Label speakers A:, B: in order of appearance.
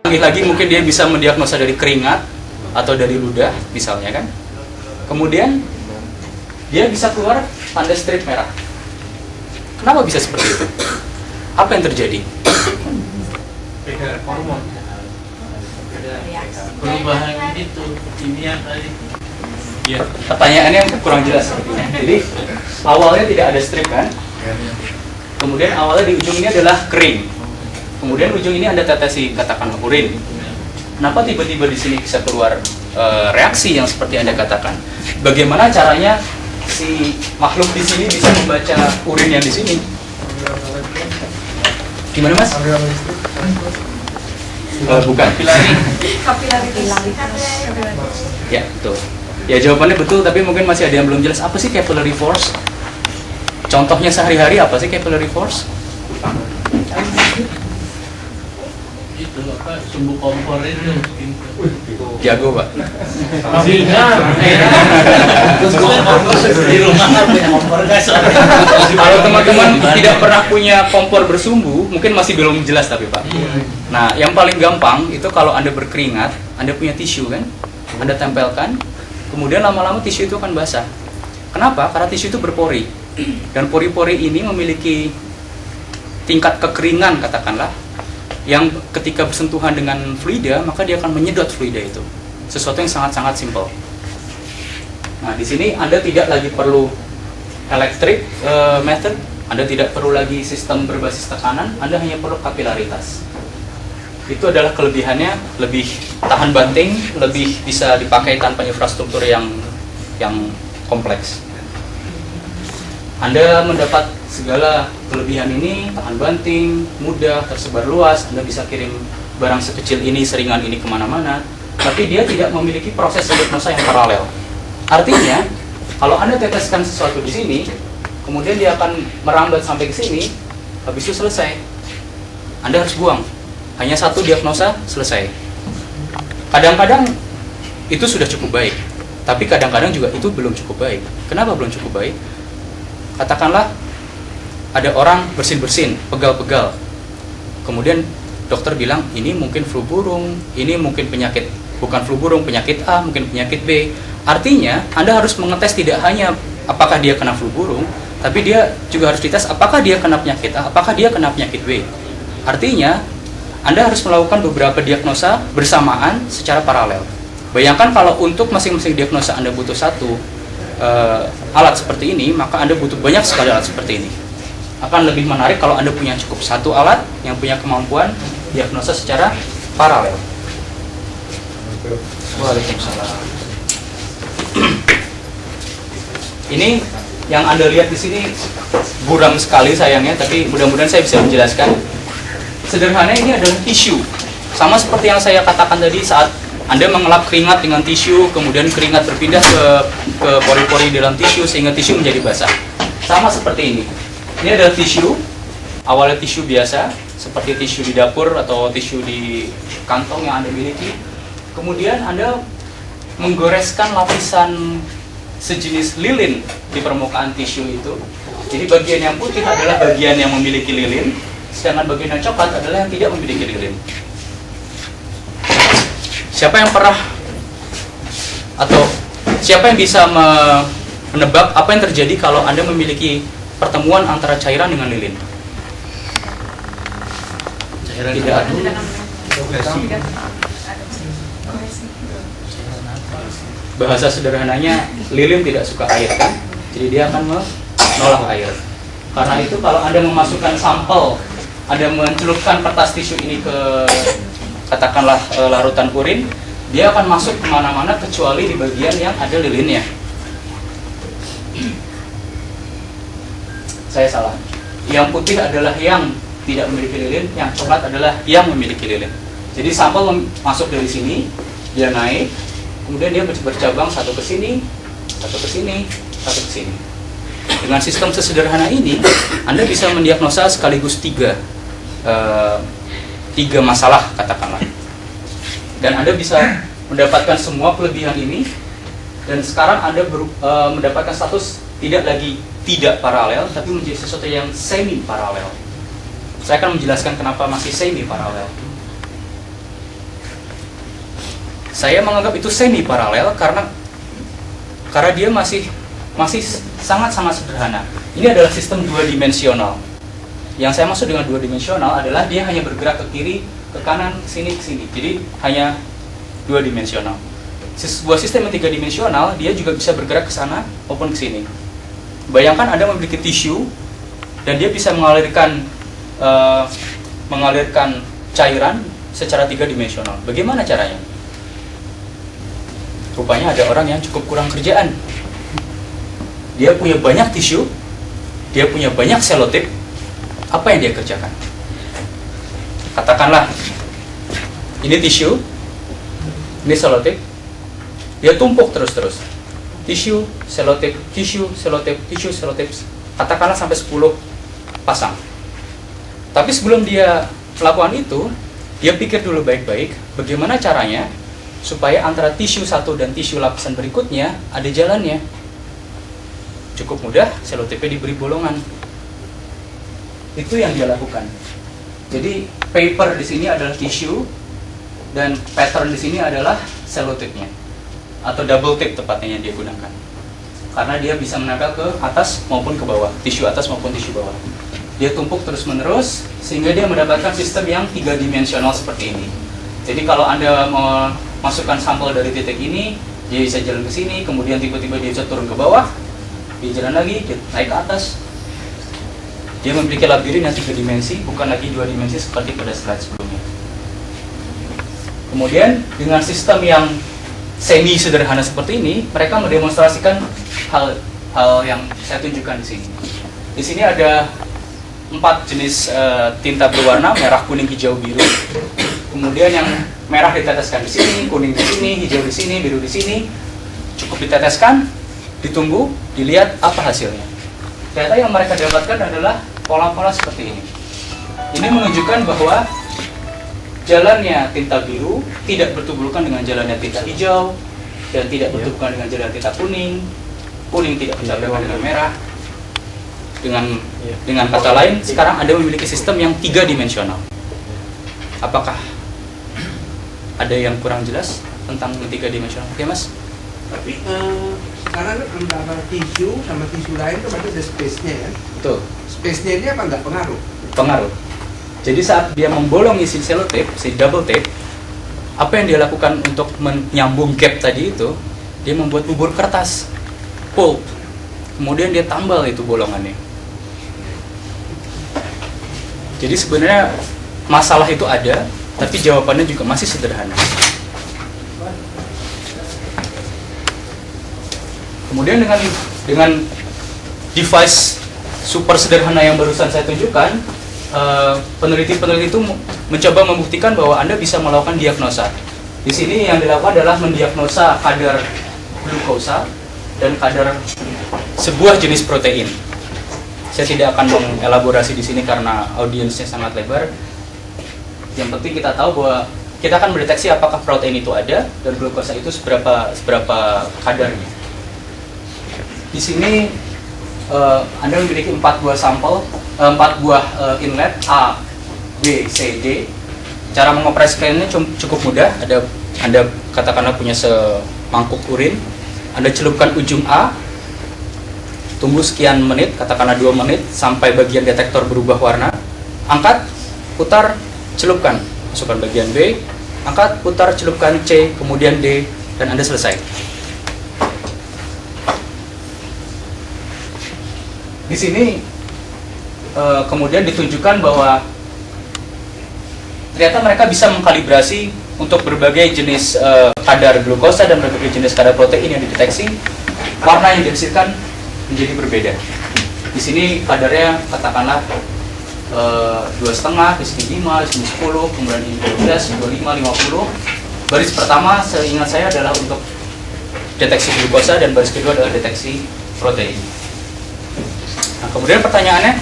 A: Lagi mungkin dia bisa mendiagnosa dari keringat atau dari ludah misalnya kan. Kemudian dia bisa keluar tanda strip merah. Kenapa bisa seperti itu? Apa yang terjadi?
B: Beda hormon, perubahan itu kimia tadi.
A: Ya, pertanyaannya kurang jelas sepertinya. Jadi awalnya tidak ada strip kan? Kemudian awalnya di ujung ini adalah kering. Kemudian ujung ini ada tetesi katakanlah urin. Kenapa tiba-tiba di sini bisa keluar reaksi yang seperti Anda katakan? Bagaimana caranya si makhluk di sini bisa membaca urin yang di sini? Gimana Mas? Bukan. Ya, betul. Ya jawabannya betul, tapi mungkin masih ada yang belum jelas. Apa sih capillary force? Contohnya sehari-hari apa sih capillary force?
B: Itu apa sumbu kompor itu.
A: Jago Pak.
B: Di rumah punya kompor gas.
A: Kalau teman-teman tidak pernah punya kompor bersumbu, mungkin masih belum jelas tapi Pak. Nah, yang paling gampang itu kalau Anda berkeringat, Anda punya tisu kan? Anda tempelkan, kemudian lama-lama tisu itu akan basah. Kenapa? Karena tisu itu berpori. Dan pori-pori ini memiliki tingkat kekeringan katakanlah, yang ketika bersentuhan dengan fluida, maka dia akan menyedot fluida itu. Sesuatu yang sangat-sangat simpel. Nah, di sini Anda tidak lagi perlu electric method, Anda tidak perlu lagi sistem berbasis tekanan, Anda hanya perlu kapilaritas. Itu adalah kelebihannya, lebih tahan banting, lebih bisa dipakai tanpa infrastruktur yang kompleks. Anda mendapat segala kelebihan ini, tahan banting, mudah, tersebar luas, Anda bisa kirim barang sekecil ini, seringan ini kemana-mana, tapi dia tidak memiliki proses diagnosa yang paralel. Artinya, kalau Anda teteskan sesuatu di sini, kemudian dia akan merambat sampai ke sini, habis itu selesai. Anda harus buang. Hanya satu diagnosa, selesai. Kadang-kadang itu sudah cukup baik, tapi kadang-kadang juga itu belum cukup baik. Kenapa belum cukup baik? Katakanlah ada orang bersin-bersin, pegal-pegal. Kemudian dokter bilang ini mungkin flu burung, ini mungkin penyakit, bukan flu burung, penyakit A, mungkin penyakit B. Artinya Anda harus mengetes tidak hanya apakah dia kena flu burung, tapi dia juga harus dites apakah dia kena penyakit A, apakah dia kena penyakit B. Artinya Anda harus melakukan beberapa diagnosa bersamaan secara paralel. Bayangkan kalau untuk masing-masing diagnosa Anda butuh satu alat seperti ini, maka Anda butuh banyak sekali alat seperti ini. Akan lebih menarik kalau Anda punya cukup satu alat yang punya kemampuan diagnosa secara paralel. Waalaikumsalam. Ini yang Anda lihat di sini buram sekali sayangnya, tapi mudah-mudahan saya bisa menjelaskan. Sederhananya ini adalah tisu. Sama seperti yang saya katakan tadi saat Anda mengelap keringat dengan tisu, kemudian keringat berpindah ke pori-pori dalam tisu sehingga tisu menjadi basah. Sama seperti ini. Ini adalah tisu. Awalnya tisu biasa, seperti tisu di dapur atau tisu di kantong yang Anda miliki. Kemudian Anda menggoreskan lapisan sejenis lilin di permukaan tisu itu. Jadi bagian yang putih adalah bagian yang memiliki lilin, sedangkan bagian yang coklat adalah yang tidak memiliki lilin. Siapa yang pernah atau siapa yang bisa menebak apa yang terjadi kalau Anda memiliki pertemuan antara cairan dengan lilin?
B: Cairan
A: Tidak ada. Bahasa sederhananya, lilin tidak suka air kan? Jadi dia akan menolak air. Karena itu kalau Anda memasukkan sampel, Anda mencelupkan kertas tisu ini ke katakanlah larutan urin, dia akan masuk kemana-mana kecuali di bagian yang ada lilinnya. Saya salah. Yang putih adalah yang tidak memiliki lilin, yang coklat adalah yang memiliki lilin. Jadi sampel masuk dari sini, dia naik, kemudian dia bercabang satu ke sini, satu ke sini, satu ke sini. Dengan sistem sesederhana ini, Anda bisa mendiagnosa sekaligus tiga masalah katakanlah, dan Anda bisa mendapatkan semua kelebihan ini, dan sekarang Anda mendapatkan status tidak lagi tidak paralel, tapi menjadi sesuatu yang semi paralel. Saya akan menjelaskan kenapa masih semi paralel. Saya menganggap itu semi paralel karena dia masih sangat-sangat sederhana. Ini adalah sistem dua dimensional. Yang saya maksud dengan dua dimensional adalah dia hanya bergerak ke kiri, ke kanan, ke sini, ke sini. Jadi hanya dua dimensional. Sebuah sistem yang tiga dimensional, dia juga bisa bergerak ke sana maupun ke sini. Bayangkan Anda memiliki tisu dan dia bisa mengalirkan cairan secara tiga dimensional. Bagaimana caranya? Rupanya ada orang yang cukup kurang kerjaan. Dia punya banyak tisu, dia punya banyak selotip. Apa yang dia kerjakan? Katakanlah, ini tisu, ini selotip. Dia tumpuk terus-terus. Tisu, selotip, tisu, selotip, tisu, selotip. Katakanlah sampai 10 pasang. Tapi sebelum dia melakukan itu, dia pikir dulu baik-baik bagaimana caranya supaya antara tisu satu dan tisu lapisan berikutnya ada jalannya. Cukup mudah, selotipnya diberi bolongan. Itu yang dia lakukan. Jadi paper di sini adalah tisu dan pattern di sini adalah selotipnya atau double tape tepatnya yang dia gunakan. Karena dia bisa menempel ke atas maupun ke bawah, tisu atas maupun tisu bawah. Dia tumpuk terus-menerus sehingga dia mendapatkan sistem yang tiga dimensional seperti ini. Jadi kalau Anda mau masukkan sampel dari titik ini, dia bisa jalan ke sini, kemudian tiba-tiba dia bisa turun ke bawah, dia jalan lagi, dia naik ke atas. Dia memiliki labirin yang tiga dimensi, bukan lagi dua dimensi seperti pada slide sebelumnya. Kemudian dengan sistem yang semi sederhana seperti ini, mereka mendemonstrasikan hal yang saya tunjukkan di sini. Di sini ada 4 jenis tinta berwarna merah, kuning, hijau, biru. Kemudian yang merah diteteskan di sini, kuning di sini, hijau di sini, biru di sini. Cukup diteteskan, ditunggu, dilihat apa hasilnya. Ternyata yang mereka dapatkan adalah pola-pola seperti ini. Ini menunjukkan bahwa jalannya tinta biru tidak bertubulkan dengan jalannya tinta hijau dan tidak bertubulkan dengan jalan tinta kuning. Kuning tidak bertubulkan dengan merah. Dengan kata lain, sekarang Anda memiliki sistem yang tiga dimensional. Apakah ada yang kurang jelas tentang tiga dimensional? Oke, Mas?
C: Tapi sekarang antara tisu sama tisu lain itu berarti ada space-nya ya?
A: Betul.
C: Space-nya ini apa nggak pengaruh?
A: Pengaruh. Jadi saat dia membolongi si selotip, si double tape, apa yang dia lakukan untuk menyambung gap tadi itu, dia membuat bubur kertas, pulp. Kemudian dia tambal itu bolongannya. Jadi sebenarnya masalah itu ada, tapi jawabannya juga masih sederhana. Kemudian dengan device super sederhana yang barusan saya tunjukkan, peneliti-peneliti itu mencoba membuktikan bahwa Anda bisa melakukan diagnosa. Di sini yang dilakukan adalah mendiagnosa kadar glukosa dan kadar sebuah jenis protein. Saya tidak akan mengelaborasi di sini karena audiensnya sangat lebar. Yang penting kita tahu bahwa kita akan mendeteksi apakah protein itu ada dan glukosa itu seberapa kadarnya. Di sini Anda memiliki 4 buah sampel, 4 buah inlet A, B, C, D. Cara mengoperasikannya cukup mudah. Anda katakanlah punya semangkuk urin, Anda celupkan ujung A, tunggu sekian menit, katakanlah 2 menit sampai bagian detektor berubah warna. Angkat, putar, celupkan, masukkan bagian B, angkat, putar, celupkan C, kemudian D, dan Anda selesai. Di sini kemudian ditunjukkan bahwa ternyata mereka bisa mengkalibrasi untuk berbagai jenis kadar glukosa dan berbagai jenis kadar protein yang dideteksi, warna yang dihasilkan menjadi berbeda. Di sini kadarnya katakanlah 2,5, di sini 5, di sini 10, kemudian ini 12, 25, 50. Baris pertama seingat saya adalah untuk deteksi glukosa dan baris kedua adalah deteksi protein. Nah, kemudian pertanyaannya,